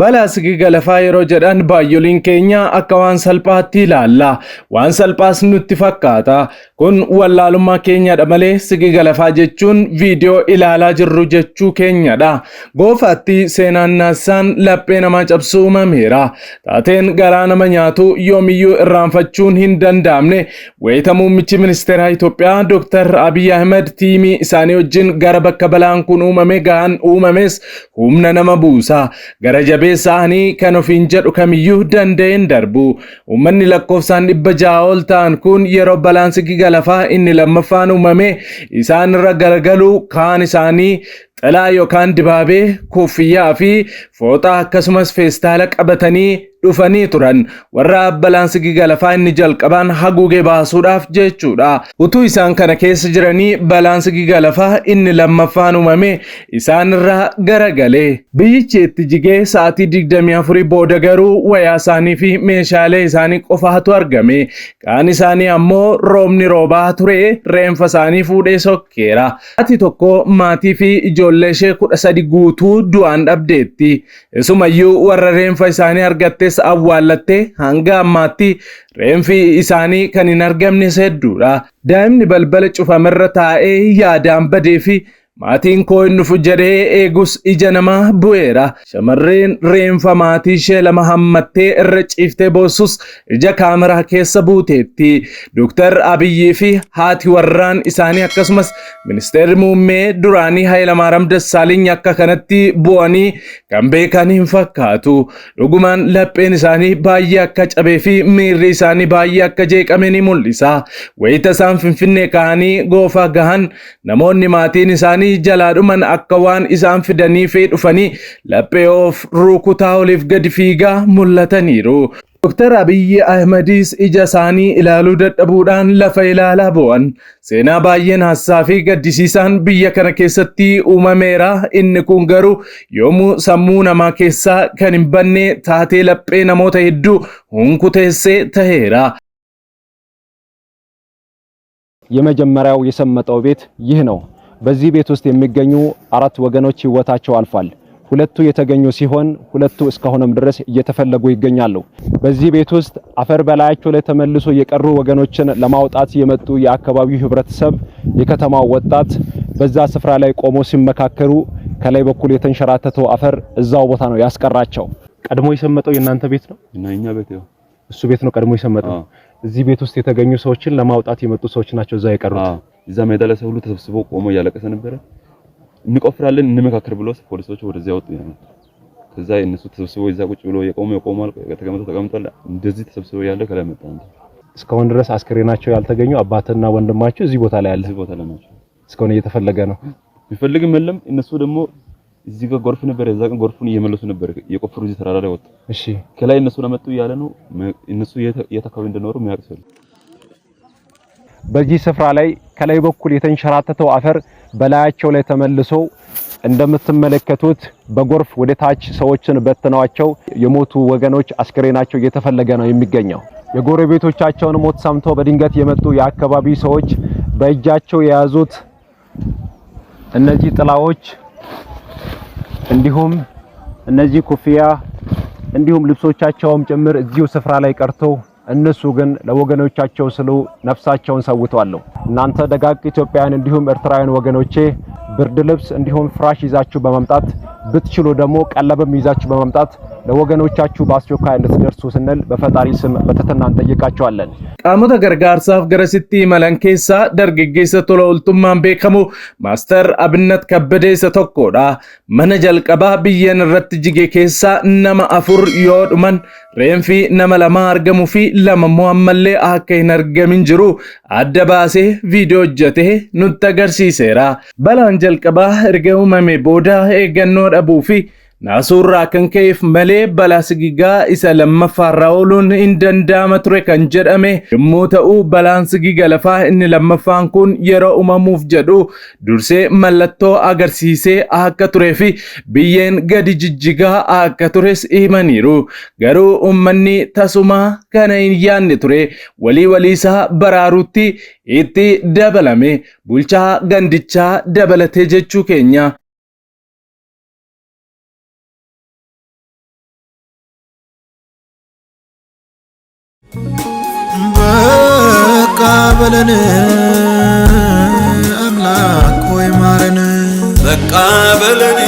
Balaa sigiga lafaa yeroo jedhan baay'oliin keenya akka waan salphaatti ilaalla. Waan salphaas nutti fakkaata. Kun wallaalummaa keenyadha malee sigiga lafaa jechuun viidiyoo ilaalaa jirru jechuu keenyadha. Goofaatti seenaan naasaan laphee namaa cabsuu uumameera. Taateen garaa nama nyaatu yoomiyyuu irraanfachuun hin danda'amne wayita muummichi ministeeraa Itoophiyaa Dr. Abiy Ahmed tiimii isaanii wajjin gara bakka balaan kun uumame gahan uumames humna nama buusa. Gara jabeessaanii kan ofiin jedhu kamiyyuu danda'een darbu. Uummanni lakkoofsaan 600 ol ta'an kun yeroo balaan sigiga lafaa inni lammaffaan uumame isaan irra garagalu kaan isaanii xilaa yookaan dibaabee, kuffiyyaa fi fooxaa akkasumas feestaala qabatanii dhufanii turan. Warra balaan sigiga lafaa inni jalqabaan haguugee baasuudhaaf jechuudha. Utuu isaan kana keessa jiranii balaan sigiga lafaa inni lammaffaan uumame isaan irra garagalee. Biyyichi itti jigee sa'aatii 24 booda garuu wayaa isaanii fi meeshaalee isaanii qofaatu argame. Kaan isaanii ammoo roobni roobaa ture reenfa isaanii fuudhee sokkeera. Ati tokko maatii fi ijoollee ishee 13 guutuu du'aan dhabdeetti. Isumayyuu warra reenfa isaanii argattes awwaallattee hanga ammaatti reenfi isaanii kan hin argamne hedduudha. Daa'imni balbala cufamerra taa'ee yaadaan badee fi maatiin koo hin dhufu jedhee eegus ija namaa bu'eera. Shamarreen reenfa maatii ishee lama hammattee irra ciiftee boossus ija kaameraa keessa buuteetti. Dr. Abiyyii fi haati warraan isaanii akkasumas ministeerri muummee duraanii Hayilamaariyaam Dassaaleny akka kanatti bu'anii kan beekan hin fakkaatu. Dhugumaan lapheen isaanii baay'ee akka cabee fi miirri isaanii baay'ee akka jeeqame ni mul'isa. Wayita isaan Finfinnee ka'anii Goofaa gahan namoonni maatiin isaanii jalaadhuman akka waan isaan fidanii fi dhufanii laphee of rukutaa oliif gadi fiigaa mul'ataniiru. Dr. Abiy Ahmedis ija isaanii ilaaluu dadhabuudhaan lafa ilaalaa bu'an. Seenaa baay'een haassaa fi gaddisiisaan biyya kana keessatti uumameera. Inni kun garuu yoomuu sammuu namaa keessaa kan hin banne taatee laphee namoota hedduu hunkuteessee ta'eera. የመጀመሪያው የሰመጠው ቤት ይህ ነው። በዚህ ቤት ውስጥ የሚገኙ 4 ወገኖች ህይወታቸው አልፏል። ሁለቱ የተገኙ ሲሆን ሁለቱ እስካሁንም ድረስ እየተፈለጉ ይገኛሉ። በዚህ ቤት ውስጥ አፈር በላያቸው ላይ ተመልሶ የቀሩ ወገኖችን ለማውጣት የመጡ የአካባቢው ህብረተሰብ፣ የከተማው ወጣት በዛ ስፍራ ላይ ቆሞ ሲመካከሩ ከላይ በኩል የተንሸራተተው አፈር እዛው ቦታ ነው ያስቀራቸው። ቀድሞ የሰመጠው የናንተ ቤት ነው? እኛ ቤት ነው። እሱ ቤት ነው ቀድሞ የሰመጠው። እዚህ ቤት ውስጥ የተገኙ ሰዎችን ለማውጣት የመጡ ሰዎች ናቸው እዛ የቀሩት። እዛ ሜዳ ላይ ሰው ሁሉ ተሰብስቦ ቆሞ ያለቀሰ ነበር። እንቆፍራለን እንመካከር ብሎ ፖሊሶች ወደዚያ ወጡ ይላል። ከዛ እነሱ ተሰብስበው እዛ ቁጭ ብሎ የቆመው ተቀምጧል። እንደዚህ ተሰብስበው ያለ ከላይ መጣ። እስካሁን ድረስ አስክሬናቸው ያልተገኙ አባትና ወንድማቸው እዚህ ቦታ ላይ ያለ እዚህ ቦታ ላይ ናቸው። እስካሁን እየተፈለገ ነው። ቢፈልግም የለም። እነሱ ደግሞ እዚህ ጋር ጎርፍ ነበር። እዛ ቀን ጎርፉን እየመለሱ ነበር። የቆፈሩ እዚህ ተራራ ላይ ወጡ። እሺ ከላይ እነሱ ለመጡ ያለ ነው። እነሱ የታካቢ እንደኖሩ የሚያውቅ በዚህ ስፍራ ላይ ከላይ በኩል የተንሸራተተው አፈር በላያቸው ላይ ተመልሶ እንደምትመለከቱት በጎርፍ ወደ ታች ሰዎችን በትነዋቸው የሞቱ ወገኖች አስክሬናቸው እየተፈለገ ነው የሚገኘው። የጎረቤቶቻቸውን ሞት ሰምተው በድንገት የመጡ የአካባቢ ሰዎች በእጃቸው የያዙት እነዚህ ጥላዎች እንዲሁም እነዚህ ኩፍያ እንዲሁም ልብሶቻቸውም ጭምር እዚሁ ስፍራ ላይ ቀርተው እነሱ ግን ለወገኖቻቸው ስሉ ነፍሳቸውን ሰውተዋል። እናንተ ደጋግ ኢትዮጵያውያን እንዲሁም ኤርትራውያን ወገኖቼ ብርድ ልብስ እንዲሁም ፍራሽ ይዛችሁ በመምጣት ብትችሉ ደግሞ ቀለብም ይዛችሁ በመምጣት ለወገኖቻችሁ በአስቸኳይ እንድትደርሱ ስንል በፈጣሪ ስም በትህትና እንጠይቃችኋለን። qaamota gargaarsaaf gara sitti imalan keessa dargaggeessa tola ooltummaan beekamu Maaster Abinnat Kabbadee isa tokkodha. Mana jalqabaa biyyeen irratti jige keessa nama 4 yoo dhuman reenfi nama 2 argamu fi 2 immoo ammallee akka hin argamin jiru adda baasee viidiyoo hojjetee nutti agarsiiseera. Balaan jalqabaa erga uumame booda eeggannoo dhabuu fi naasuurraa kan ka'eef malee balaa sigigaa isa lammaffaarraa ooluun hin danda'ama ture kan jedhame yommuu ta'u, balaan sigiga lafaa inni lammaffaan kun yeroo uumamuuf jedhu dursee mallattoo agarsiisee akka turee fi biyyeen gadi jijjigaa akka tures himaniiru. Garuu uummanni tasumaa kana hin yaadne ture. Walii isaa baraaruutti itti dabalame. Bulchaa gandichaa dabalatee jechuu keenya. በለን አምላክ ሆይ ማረን በቃ በለን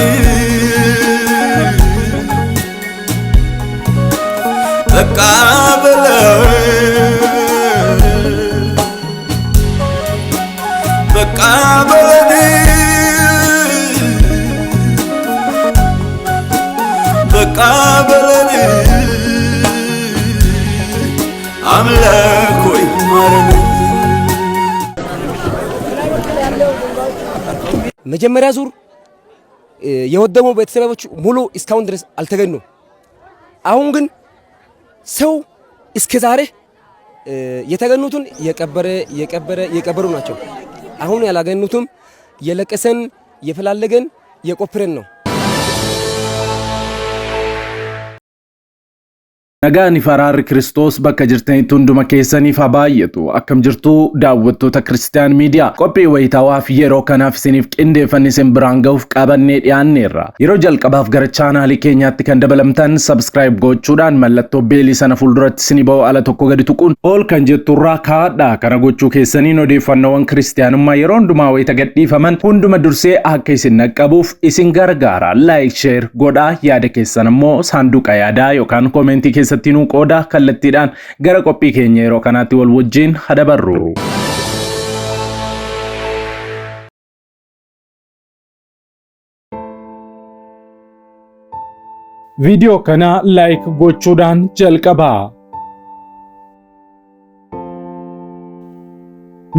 በቃ በለን በቃ በለን በቃ በለን አምላክ ሆይ ማረን። መጀመሪያ ዙር የወደሙ ቤተሰቦች ሙሉ እስካሁን ድረስ አልተገኙም። አሁን ግን ሰው እስከዛሬ የተገኙትን የቀበሩ ናቸው። አሁን ያላገኙትም የለቀሰን የፈላለገን የቆፍረን ነው። Nagaan Faraarri Kiristoos bakka jirtanitti hunduma keessaniif haa baay'atu. Akkam jirtu daawwattoota Kiristiyaan Miidiyaa. Qophii wayitaawwaaf yeroo kanaaf isiniif qindeeffanne isin biraan ga'uuf qabannee dhiyaanneerra. Yeroo jalqabaaf gara chaanaalii keenyaatti kan dabalamtan subscribe gochuudhaan mallattoo beelii sana fuulduratti isinii ba'u ala tokko gadi tuquun ol kan jetturraa kaadhaa. Kana gochuu keessaniin odeeffannoowwan Kiristiyaanummaa yeroo hundumaa wayita gadhiifaman hunduma dursee akka isin naqqabuuf isin gargaara. Like, share godhaa. Yaada keessan immoo saanduqa yaadaa yookaan koomentii keessattiin qooda kallattiidhaan gara qophii keenya yeroo kanaatti wal wajjin hadabarru. Viidiyoo kana like gochuudhaan jalqabaa.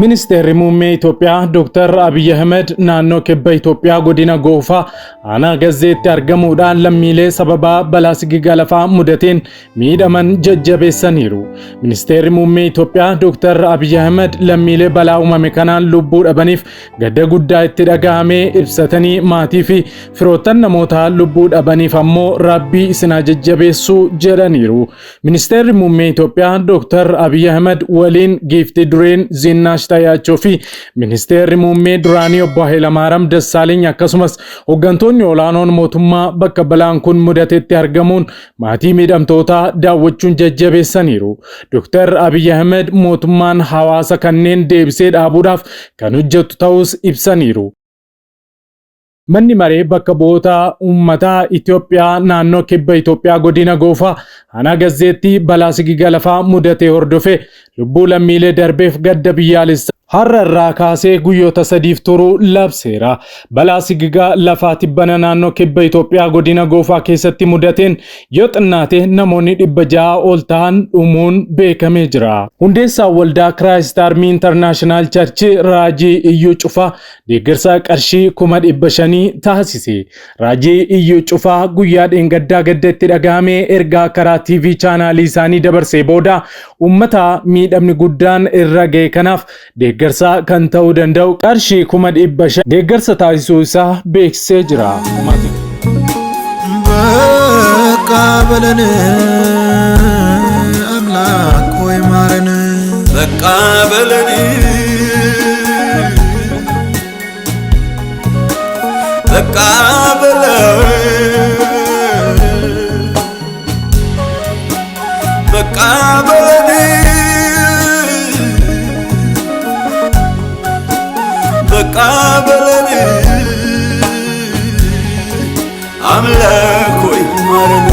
Ministeerri muummee Itoophiyaa Dr. Abiy Ahmed naannoo kibba Itoophiyaa godina Goofaa aanaa Gazeetti argamuudhaan lammiilee sababa balaa sigigaa lafaa mudateen miidhaman jajjabeessaniiru. Ministeerri muummee Itoophiyaa Dr. Abiy Ahmed lammiilee balaa uumame kanaan lubbuu dhabaniif gadda guddaa itti dhaga'amee ibsatanii maatii fi firoottan namoota lubbuu dhabaniif ammoo Rabbii isin jajjabeessu jedhaniiru. Ministeerri muummee Itoophiyaa Dr. Abiy Ahmed waliin giiftii dureen Zinaash Tayaachoo fi ministeerri muummee duraanii obbo Hayilamaariyaam Dassaaleeny akkasumas hooggantoonni olaanoon mootummaa bakka balaan kun mudatetti argamuun maatii miidhamtootaa daawwachuun jajjabeessaniiru. Dr. Abiy Ahmed mootummaan hawaasa kanneen deebisee dhaabuudhaaf kan hojjetu ta'us ibsaniiru. Manni maree bakka bu'oota uummataa Itoophiyaa naannoo kibba Itoophiyaa godina Goofaa aanaa Gazeetti balaa sigigaa lafaa mudatee hordofee lubbuu lammiilee darbeef gadda biyyaalessaa har'a irraa kaasee guyyoota 3 turuu labseera. Balaa sigigaa lafaa tibbana naannoo kibba Itoophiyaa godina Goofaa keessatti mudateen yoo xinnaate namoonni 600 ol ta'an dhumuun beekamee jira. Hundeessaan waldaa Christ Army International Church Raajii Iyyuu Cufaa deeggarsa qarshii 500,000 taasise. Raajii Iyyuu Cufaa guyyaa dheengaddaa gaddatti dhaga'amee ergaa karaa TV chaanaalii isaanii dabarsee booda uummata miidhamni guddaan irra ga'e kanaaf deeggarsa kan ta'uu danda'u qarshii 500,000 deeggarsa taasisuu isaa beeksisee jira. በቃ በለን አምላክ ሆይ ማረን በቃ በለን በቃ በለን በቃ በለን በቃ በለን አምላክ ሆይ ማረን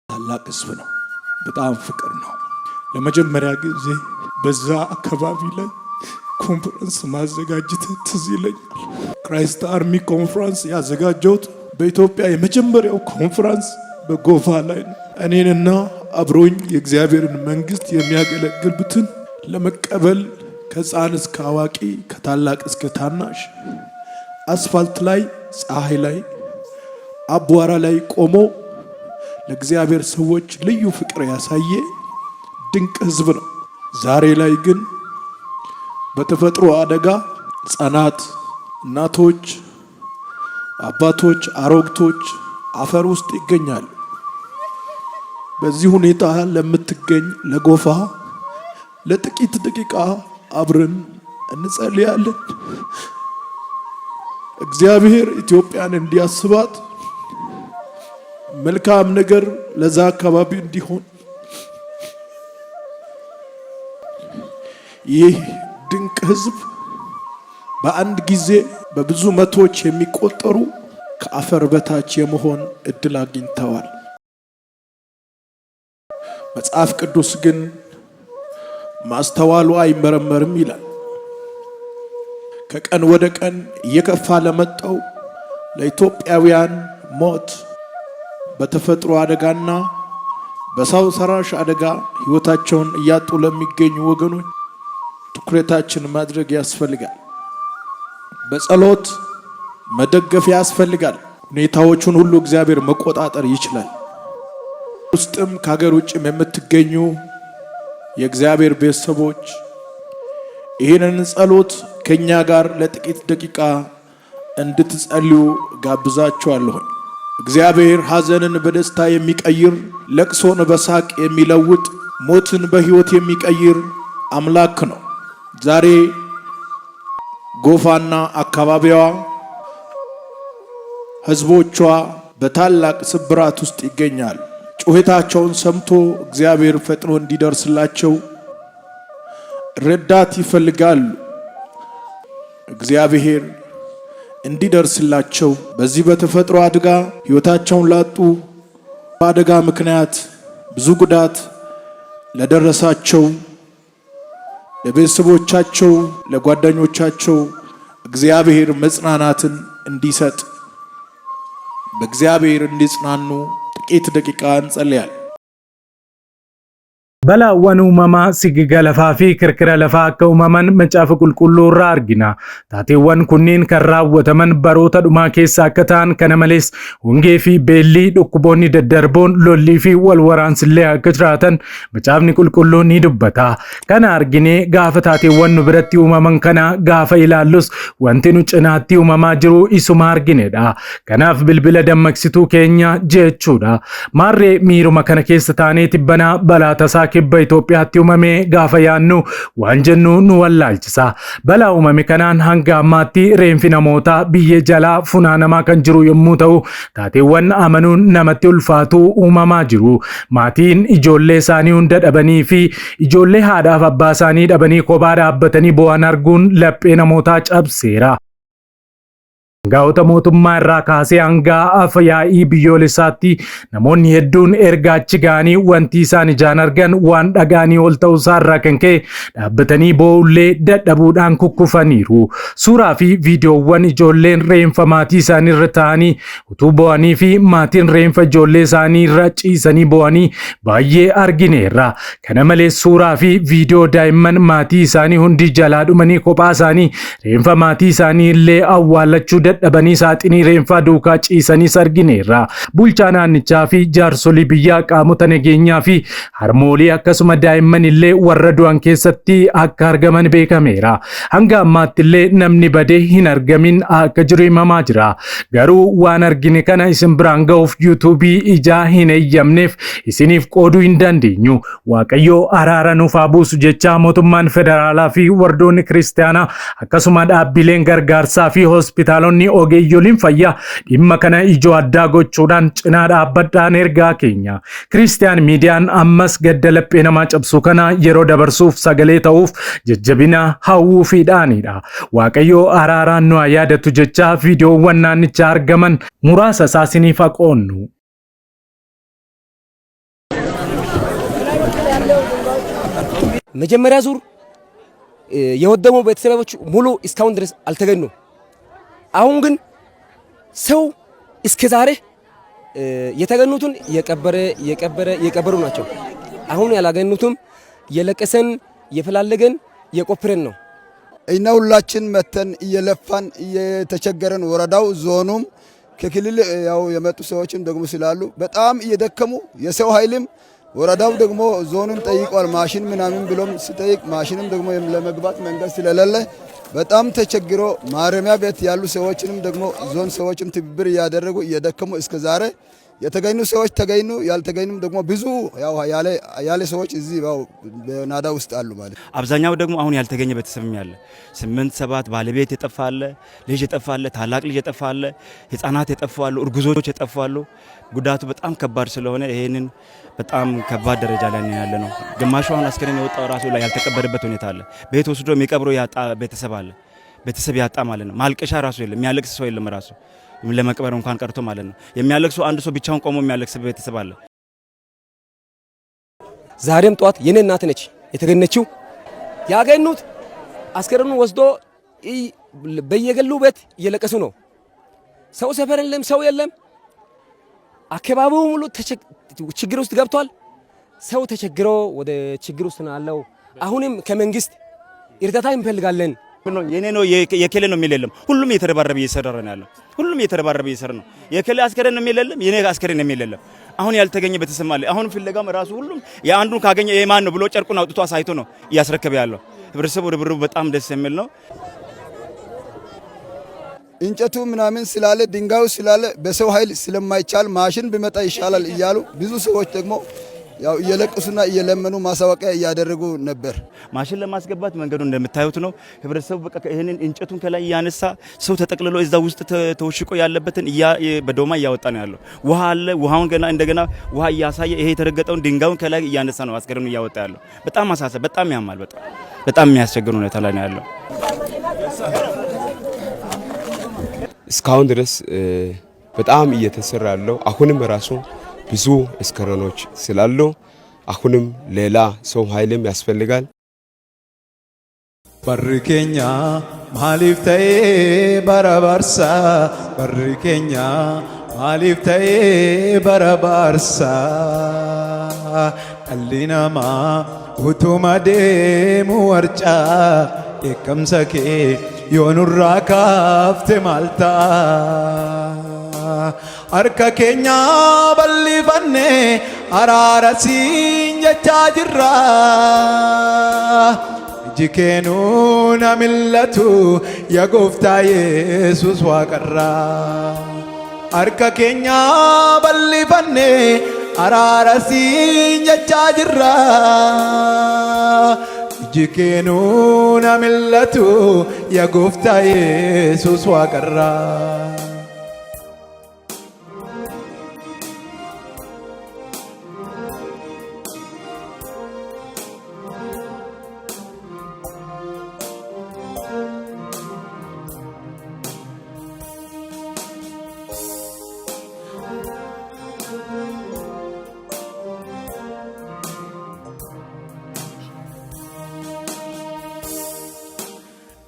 ታላቅ ህዝብ ነው። በጣም ፍቅር ነው። ለመጀመሪያ ጊዜ በዛ አካባቢ ላይ ኮንፈረንስ ማዘጋጀት ትዝ ይለኛል። ክራይስት አርሚ ኮንፈረንስ ያዘጋጀሁት በኢትዮጵያ የመጀመሪያው ኮንፈረንስ በጎፋ ላይ ነው። እኔንና አብሮኝ የእግዚአብሔርን መንግስት የሚያገለግሉትን ለመቀበል ከሕፃን እስከ አዋቂ ከታላቅ እስከ ታናሽ አስፋልት ላይ ፀሐይ ላይ አቧራ ላይ ቆሞ ለእግዚአብሔር ሰዎች ልዩ ፍቅር ያሳየ ድንቅ ህዝብ ነው። ዛሬ ላይ ግን በተፈጥሮ አደጋ ሕፃናት፣ እናቶች፣ አባቶች፣ አሮግቶች አፈር ውስጥ ይገኛሉ። በዚህ ሁኔታ ለምትገኝ ለጎፋ ለጥቂት ደቂቃ አብረን እንጸልያለን። እግዚአብሔር ኢትዮጵያን እንዲያስባት መልካም ነገር ለዛ አካባቢ እንዲሆን ይህ ድንቅ ህዝብ በአንድ ጊዜ በብዙ መቶዎች የሚቆጠሩ ከአፈር በታች የመሆን እድል አግኝተዋል። መጽሐፍ ቅዱስ ግን ማስተዋሉ አይመረመርም ይላል። ከቀን ወደ ቀን እየከፋ ለመጣው ለኢትዮጵያውያን ሞት በተፈጥሮ አደጋና በሰው ሰራሽ አደጋ ህይወታቸውን እያጡ ለሚገኙ ወገኖች ትኩረታችን ማድረግ ያስፈልጋል። በጸሎት መደገፍ ያስፈልጋል። ሁኔታዎቹን ሁሉ እግዚአብሔር መቆጣጠር ይችላል። ውስጥም ከሀገር ውጭም የምትገኙ የእግዚአብሔር ቤተሰቦች ይህንን ጸሎት ከኛ ጋር ለጥቂት ደቂቃ እንድትጸልዩ ጋብዛችኋለሁ። እግዚአብሔር ሐዘንን በደስታ የሚቀይር፣ ለቅሶን በሳቅ የሚለውጥ፣ ሞትን በህይወት የሚቀይር አምላክ ነው። ዛሬ ጎፋና አካባቢዋ ህዝቦቿ በታላቅ ስብራት ውስጥ ይገኛሉ። ጩኸታቸውን ሰምቶ እግዚአብሔር ፈጥኖ እንዲደርስላቸው ረዳት ይፈልጋሉ። እግዚአብሔር እንዲደርስላቸው በዚህ በተፈጥሮ አደጋ ህይወታቸውን ላጡ፣ በአደጋ ምክንያት ብዙ ጉዳት ለደረሳቸው ለቤተሰቦቻቸው፣ ለጓደኞቻቸው እግዚአብሔር መጽናናትን እንዲሰጥ በእግዚአብሔር እንዲጽናኑ ጥቂት ደቂቃ እንጸልያለን። Balaawwan uumamaa sigiga lafaa fi kirkira lafaa akka uumaman macaafa qulqulluu irraa argina. Taateewwan kunniin kan raawwataman baroota dhumaa keessa akka ta'an, kana malees hongee fi beellii, dhukkuboonni daddarboon, lollii fi wal waraansillee akka jiraatan macaafni qulqulluun ni dubbata. Kana arginee gaafa taateewwan nu biratti uumaman kana gaafa ilaallus wanti nu cinaatti uumamaa jiru isuma arginedha. Kanaaf bilbila dammaqsituu keenya jechuudha. Maarree miiruma kana keessa taanee tibbanaa balaa tasaa kibba Itoophiyaatti uumame gaafa yaannu waan jennu nu wallaalchisa. Balaa uumame kanaan hanga ammaatti reenfi namootaa biyya jalaa funaanamaa kan jiru yommuu ta'u, taateewwan amanuun namatti ulfaatu uumamaa jiru. Maatiin ijoollee isaanii hunda dhabanii fi ijoollee haadhaaf abbaa isaanii dhabanii kophaa dhaabbatanii boo'an arguun laphee namootaa cabseera. Gaa'ota mootummaa irraa kaasee hanga afyaa'ii biyyoolessaatti namoonni hedduun erga achi ga'anii wanti isaan ijaan argan waan dhagaanii ol ta'uu isaarraa kan ka'e dhaabbatanii boo'ullee dadhabuudhaan kukkufaniiru. Suuraa fi viidiyoowwan ijoolleen reenfa maatii isaanii irra taa'anii utuu boo'anii fi maatiin reenfa ijoollee isaanii irra ciisanii boo'anii baay'ee argineerra. Kana malees suuraa fi viidiyoo daa'imman maatii isaanii hundi jalaa dhumanii kophaa isaanii reenfa maatii isaanii illee awwaallachuu dadhabanii saaxinii reenfaa duukaa ciisanii argineerra. Bulchaa naannichaa fi jaarsolii biyyaa, qaamota nageenyaa fi harmoolii akkasuma daa'imman illee warra du'an keessatti akka argaman beekameera. Hanga ammaatti illee namni badee hin argamin akka jiru himamaa jira. Garuu waan argine kana isin biraan ga'uuf yuutuubii ijaa hin eeyyamneef isiniif qooduu hin dandeenyu. Waaqayyoo araara nuuf haa buusu jecha mootummaan federaalaa fi wardoonni kiristaanaa akkasuma dhaabbileen gargaarsaa fi hospitaalonni ogeeyyiin fayyaa dhimma kana ijoo addaa gochuudhaan cinaa dhaabbadhaan ergaa keenya. Kiristiyaan miidiyaan ammas gadda laphee namaa cabsu kana yeroo dabarsuuf sagalee ta'uuf jajjabina hawwuufiidhaanidha. Waaqayyoo araaraan nu yaadatu jecha viidiyoowwan naannichaa argaman muraasa isaa isiniif aqoonnu. መጀመሪያ ዙር የወደሙ ቤተሰቦች ሙሉ እስካሁን ድረስ አልተገኙም። አሁን ግን ሰው እስከ ዛሬ የተገኙትን የቀበሩ ናቸው። አሁን ያላገኙትም የለቀሰን የፈላለገን የቆፍረን ነው። እኛ ሁላችን መተን እየለፋን እየተቸገረን ወረዳው ዞኑም ከክልል ያው የመጡ ሰዎችም ደግሞ ስላሉ በጣም እየደከሙ የሰው ኃይልም ወረዳው ደግሞ ዞኑን ጠይቋል። ማሽን ምናምን ብሎም ሲጠይቅ ማሽንም ደግሞ ለመግባት መንገድ ስለሌለ በጣም ተቸግሮ ማረሚያ ቤት ያሉ ሰዎችንም ደግሞ ዞን ሰዎችም ትብብር እያደረጉ እየደከሙ እስከ ዛሬ የተገኙ ሰዎች ተገኙ፣ ያልተገኙም ደግሞ ብዙ ያለ ሰዎች እዚህ በናዳ ውስጥ አሉ ማለት። አብዛኛው ደግሞ አሁን ያልተገኘ ቤተሰብም ያለ 8-7 ባለቤት የጠፋለ፣ ልጅ የጠፋለ፣ ታላቅ ልጅ የጠፋለ፣ ህፃናት የጠፋሉ፣ እርጉዞች የጠፋሉ። ጉዳቱ በጣም ከባድ ስለሆነ ይሄንን በጣም ከባድ ደረጃ ላይ ያለ ነው። ግማሹ አሁን አስከሬን የወጣው ራሱ ላይ ያልተቀበረበት ሁኔታ አለ። ቤት ወስዶ የሚቀብረው ያጣ ቤተሰብ አለ። ቤተሰብ ያጣ ማለት ነው። ማልቀሻ ራሱ የለም፣ የሚያለቅስ ሰው የለም ራሱ ለመቅበር እንኳን ቀርቶ ማለት ነው። የሚያለቅሱ አንድ ሰው ብቻውን ቆሞ የሚያለቅስ ቤተሰብ አለ። ዛሬም ጧት የኔ እናት ነች የተገኘችው። ያገኙት አስከሬኑ ወስዶ በየገሉ ቤት እየለቀሱ ነው። ሰው ሰፈር የለም፣ ሰው የለም። አካባቢው ሙሉ ችግር ውስጥ ገብቷል። ሰው ተቸግሮ ወደ ችግር ውስጥ ነው ያለው። አሁንም ከመንግስት እርዳታ እንፈልጋለን። የኔ ነው የከሌ ነው የሚል የለም። ሁሉም እየተረባረበ እየሰራ ነው ያለው። ሁሉም እየተረባረበ እየሰራ ነው። የከሌ አስከሬን ነው የሚል የለም፣ የኔ አስከሬን ነው የሚል የለም። አሁን ያልተገኘ ቤተሰብ አለ። አሁን ፍለጋም ራሱ ሁሉም የአንዱን ካገኘ የማን ነው ብሎ ጨርቁን አውጥቶ አሳይቶ ነው እያስረከበ ያለው። ህብረተሰቡ ርብርቡ በጣም ደስ የሚል ነው። እንጨቱ ምናምን ስላለ ድንጋዩ ስላለ በሰው ኃይል ስለማይቻል ማሽን ቢመጣ ይሻላል እያሉ ብዙ ሰዎች ደግሞ ያው እየለቀሱና እየለመኑ ማሳወቂያ እያደረጉ ነበር። ማሽን ለማስገባት መንገዱ እንደምታዩት ነው። ህብረተሰቡ በቃ ይሄንን እንጨቱን ከላይ እያነሳ ሰው ተጠቅልሎ እዛ ውስጥ ተወሽቆ ያለበትን በዶማ እያወጣ ነው ያለው። ውሃ አለ። ውሃውን ገና እንደገና ውሃ እያሳየ ይሄ የተረገጠውን ድንጋዩን ከላይ እያነሳ ነው አስከሬኑ እያወጣ ያለው። በጣም አሳሰብ፣ በጣም ያማል። በጣም የሚያስቸግር ሁኔታ ላይ ነው ያለው። እስካሁን ድረስ በጣም እየተሰራ ያለው አሁንም ራሱ ብዙ አስከሬኖች ስላሉ አሁንም ሌላ ሰው ኃይልም ያስፈልጋል። በርኬኛ ማሊፍተዬ በረባርሳ በርኬኛ ማሊፍተዬ በረባርሳ ቀሊናማ ውቱማ ደሙ ወርጫ የከምሰኬ ዮኑራ ካፍቴ ማልታ harka keenya bal'ifanne araara siin jechaa jirra iji keenuu na millatu yaa gooftaa Yesuus waaqarra harka keenya bal'ifanne araara siin jechaa jirra iji keenuu na millatu yaa gooftaa Yesuus waaqarra.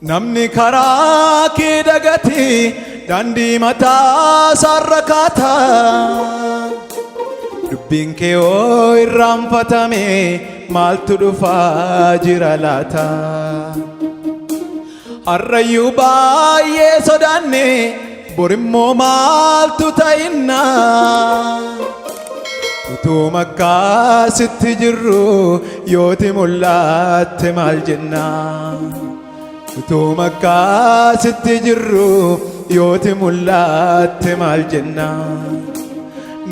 namni karaa kee dagate daandii mataa sarrakaata dubbiin kee oo irraanfatame maaltu dhufaa jira laata harrayyuu baay'ee sodaanne borimmoo maaltu ta'inna utuu makkaasitti jirru yooti mul'atte maal jenna utuu makkaasitti jirru yooti mul'atte maal jenna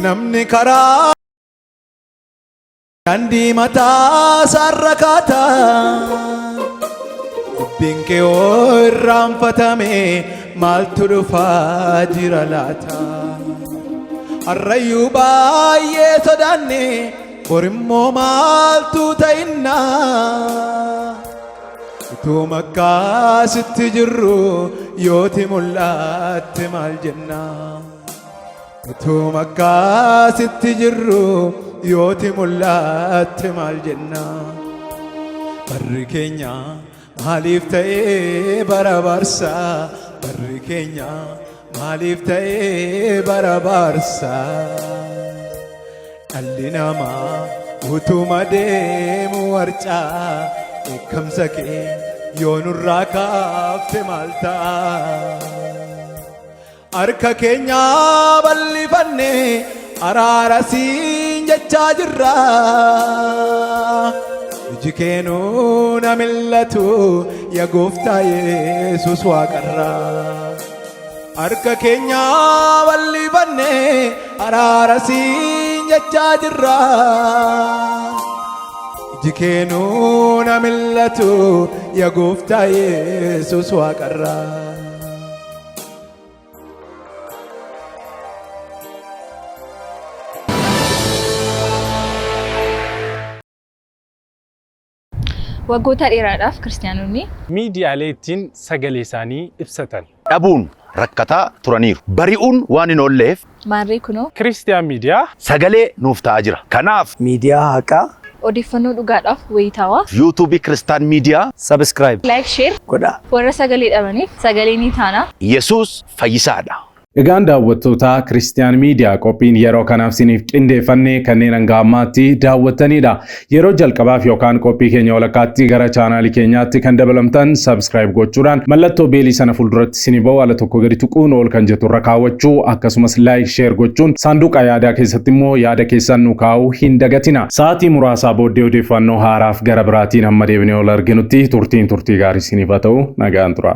namni karaa daandii mataa sarrakaata dubbiin kee oo irraanfatame maaltu dhufaa jira laata harrayyuu baay'ee sodaanne borimmoo maaltu ta'inna utuu makkaasitti jirru yooti mul'atte maal jenna utuu makkaasitti jirru yooti mul'atte maal jenna barri keenya maaliif ta'ee barabarsa barri keenya maaliif ta'ee barabarsa dhalli namaa utuma deemu warcaa eekkamsa kee yoonurraa kaafte maal ta'a harka keenya bal'ifanne araara siin jechaa jirra iji keenuu na millatu yaa gooftaa Yesuus waaqarra harka keenya bal'ifanne araara siin jechaa jirra iji keenuu na millatu yaa gooftaa Yesuus waaqarra waggoota dheeraadhaaf kiristaanonni miidiyaalee ittiin sagalee isaanii ibsatan dhabuun rakkataa turaniiru. Bari'uun waan hin oolleef maarree kunoo Kiristiyaan miidiyaa sagalee nuuf ta'aa jira. Kanaaf miidiyaa haqaa odeeffannoo dhugaadhaaf wayitaawaa yuutuubii Kiristaan miidiyaa sabskraayib laayik sheer godhaa. warra sagalee dhabaniif sagalee ni taana. Yesuus fayyisaadha. Egaan daawwattoota Kiristiyaan miidiyaa qophiin yeroo kanaaf siniif qindeeffannee kanneen hanga ammaatti daawwattanidha. Yeroo jalqabaaf yookaan qophii keenya walakkaatti gara chaanaalii keenyaatti kan dabalamtan subscribe gochuudhaan mallattoo beelii sana fuulduratti sinii ba'u ala tokko gadi tuquun ol kan jettu irra kaawwachuu akkasumas like share gochuun saanduqa yaadaa keessatti immoo yaada keessan nu kaa'uu hin dagatina. Sa'aatii muraasaa booddee odeeffannoo haaraaf gara biraatiin hamma deebinee ol arginutti turtii gaarii siniif haa ta'u nagaan tura.